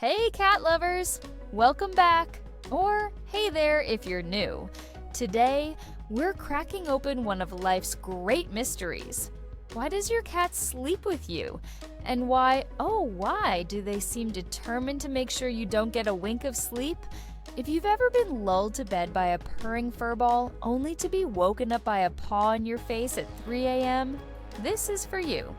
Hey cat lovers! Welcome back! Or hey there if you're new. Today, we're cracking open one of life's great mysteries. Why does your cat sleep with you? And why do they seem determined to make sure you don't get a wink of sleep? If you've ever been lulled to bed by a purring furball only to be woken up by a paw in your face at 3 a.m., this is for you.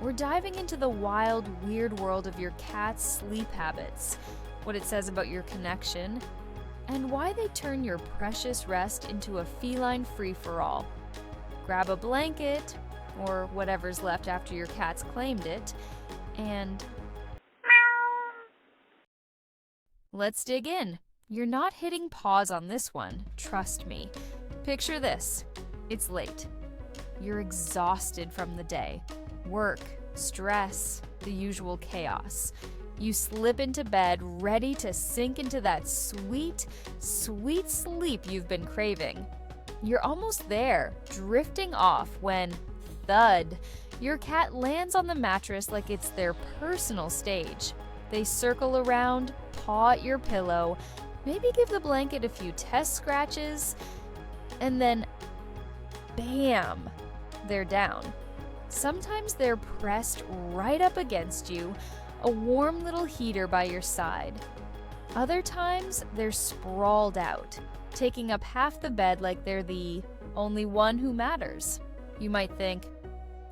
We're diving into the wild, weird world of your cat's sleep habits, what it says about your connection, and why they turn your precious rest into a feline free-for-all. Grab a blanket, or whatever's left after your cat's claimed it, and let's dig in. You're not hitting pause on this one, trust me. Picture this. It's late. You're exhausted from the day. Work, stress, the usual chaos. You slip into bed ready to sink into that sweet, sweet sleep you've been craving. You're almost there, drifting off when, thud, your cat lands on the mattress like it's their personal stage. They circle around, paw at your pillow, maybe give the blanket a few test scratches, and then bam, they're down. Sometimes they're pressed right up against you, a warm little heater by your side. Other times, they're sprawled out, taking up half the bed like they're the only one who matters. You might think,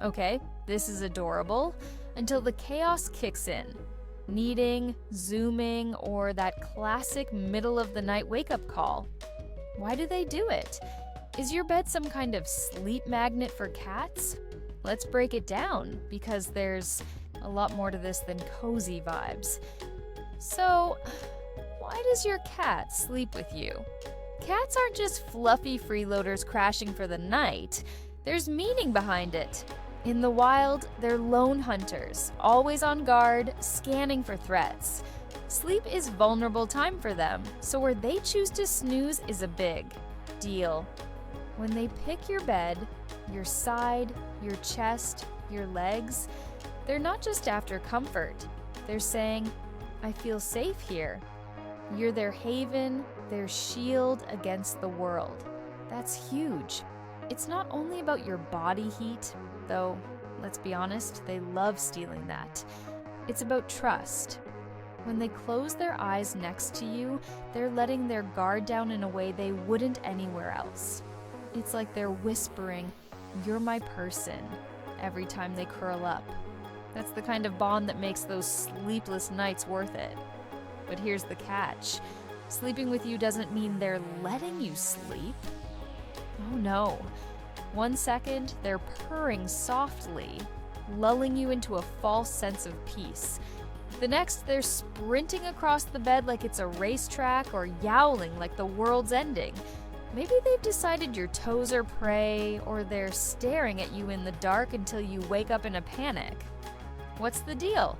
okay, this is adorable, until the chaos kicks in. Kneading, zooming, or that classic middle-of-the-night wake-up call. Why do they do it? Is your bed some kind of sleep magnet for cats? Let's break it down, because there's a lot more to this than cozy vibes. So, why does your cat sleep with you? Cats aren't just fluffy freeloaders crashing for the night. There's meaning behind it. In the wild, they're lone hunters, always on guard, scanning for threats. Sleep is vulnerable time for them, so where they choose to snooze is a big deal. When they pick your bed, your side, your chest, your legs, they're not just after comfort. They're saying, I feel safe here. You're their haven, their shield against the world. That's huge. It's not only about your body heat, though, let's be honest, they love stealing that. It's about trust. When they close their eyes next to you, they're letting their guard down in a way they wouldn't anywhere else. It's like they're whispering, "You're my person," every time they curl up. That's the kind of bond that makes those sleepless nights worth it. But here's the catch. Sleeping with you doesn't mean they're letting you sleep. Oh no. One second, they're purring softly, lulling you into a false sense of peace. The next, they're sprinting across the bed like it's a racetrack or yowling like the world's ending. Maybe they've decided your toes are prey, or they're staring at you in the dark until you wake up in a panic. What's the deal?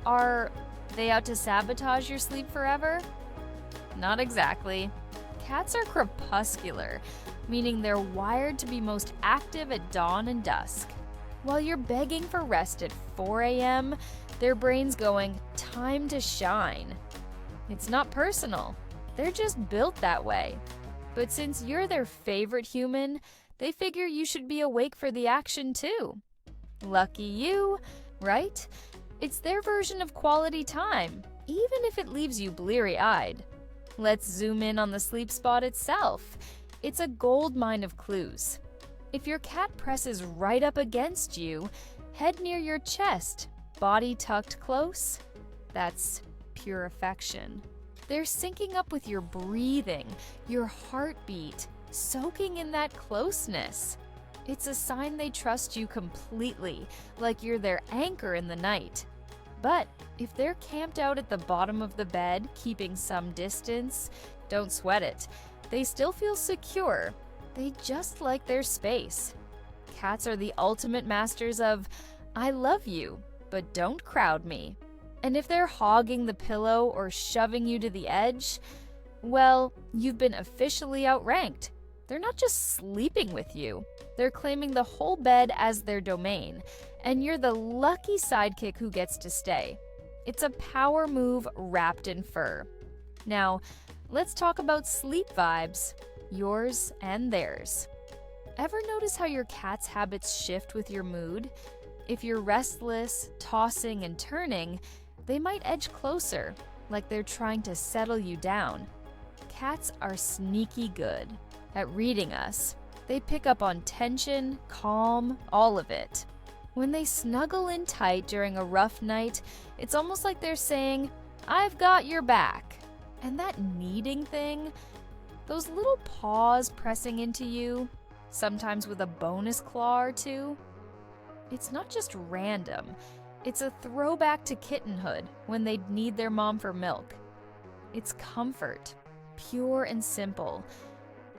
Are they out to sabotage your sleep forever? Not exactly. Cats are crepuscular, meaning they're wired to be most active at dawn and dusk. While you're begging for rest at 4 a.m., their brain's going, time to shine. It's not personal. They're just built that way. But since you're their favorite human, they figure you should be awake for the action too. Lucky you, right? It's their version of quality time, even if it leaves you bleary-eyed. Let's zoom in on the sleep spot itself. It's a gold mine of clues. If your cat presses right up against you, head near your chest, body tucked close, that's pure affection. They're syncing up with your breathing, your heartbeat, soaking in that closeness. It's a sign they trust you completely, like you're their anchor in the night. But if they're camped out at the bottom of the bed, keeping some distance, don't sweat it. They still feel secure. They just like their space. Cats are the ultimate masters of, I love you, but don't crowd me. And if they're hogging the pillow or shoving you to the edge, well, you've been officially outranked. They're not just sleeping with you. They're claiming the whole bed as their domain, and you're the lucky sidekick who gets to stay. It's a power move wrapped in fur. Now, let's talk about sleep vibes, yours and theirs. Ever notice how your cat's habits shift with your mood? If you're restless, tossing, and turning, they might edge closer, like they're trying to settle you down. Cats are sneaky good at reading us. They pick up on tension, calm, all of it. When they snuggle in tight during a rough night, it's almost like they're saying, "I've got your back." And that kneading thing, those little paws pressing into you, sometimes with a bonus claw or two, it's not just random. It's a throwback to kittenhood when they'd need their mom for milk. It's comfort, pure and simple.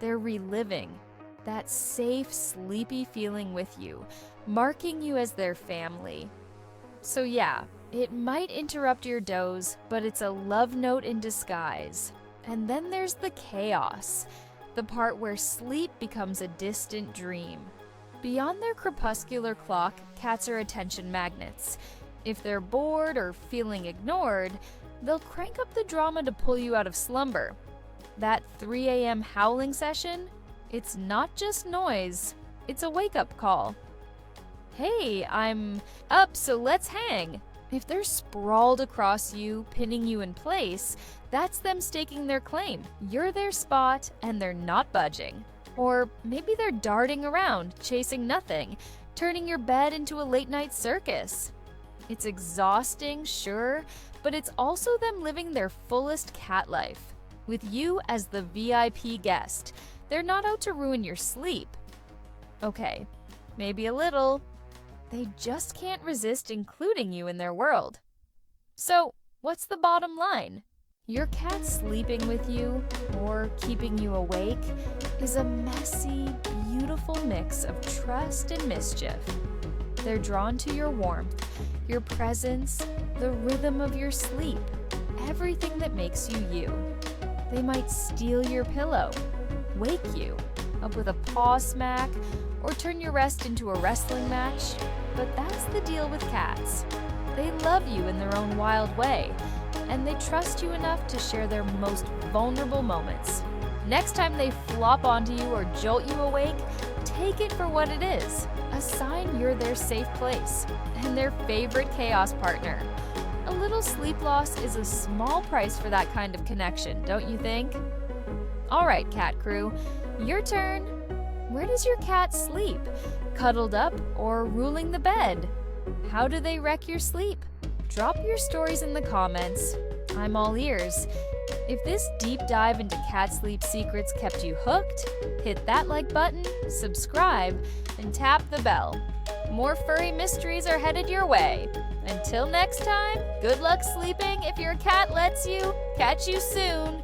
They're reliving that safe, sleepy feeling with you, marking you as their family. So yeah, it might interrupt your doze, but it's a love note in disguise. And then there's the chaos, the part where sleep becomes a distant dream. Beyond their crepuscular clock, cats are attention magnets. If they're bored or feeling ignored, they'll crank up the drama to pull you out of slumber. That 3 a.m. howling session, it's not just noise, it's a wake-up call. "Hey, I'm up, so let's hang." If they're sprawled across you, pinning you in place, that's them staking their claim. You're their spot, and they're not budging. Or maybe they're darting around, chasing nothing, turning your bed into a late-night circus. It's exhausting, sure, but it's also them living their fullest cat life, with you as the VIP guest. They're not out to ruin your sleep. Okay, maybe a little. They just can't resist including you in their world. So, what's the bottom line? Your cat sleeping with you, or keeping you awake, is a messy, beautiful mix of trust and mischief. They're drawn to your warmth, your presence, the rhythm of your sleep, everything that makes you you. They might steal your pillow, wake you up with a paw smack, or turn your rest into a wrestling match. But that's the deal with cats. They love you in their own wild way, and they trust you enough to share their most vulnerable moments. Next time they flop onto you or jolt you awake, take it for what it is, a sign you're their safe place and their favorite chaos partner. A little sleep loss is a small price for that kind of connection, don't you think? All right, cat crew, your turn. Where does your cat sleep? Cuddled up or ruling the bed? How do they wreck your sleep? Drop your stories in the comments. I'm all ears. If this deep dive into cat sleep secrets kept you hooked, hit that like button, subscribe, and tap the bell. More furry mysteries are headed your way. Until next time, good luck sleeping if your cat lets you. Catch you soon.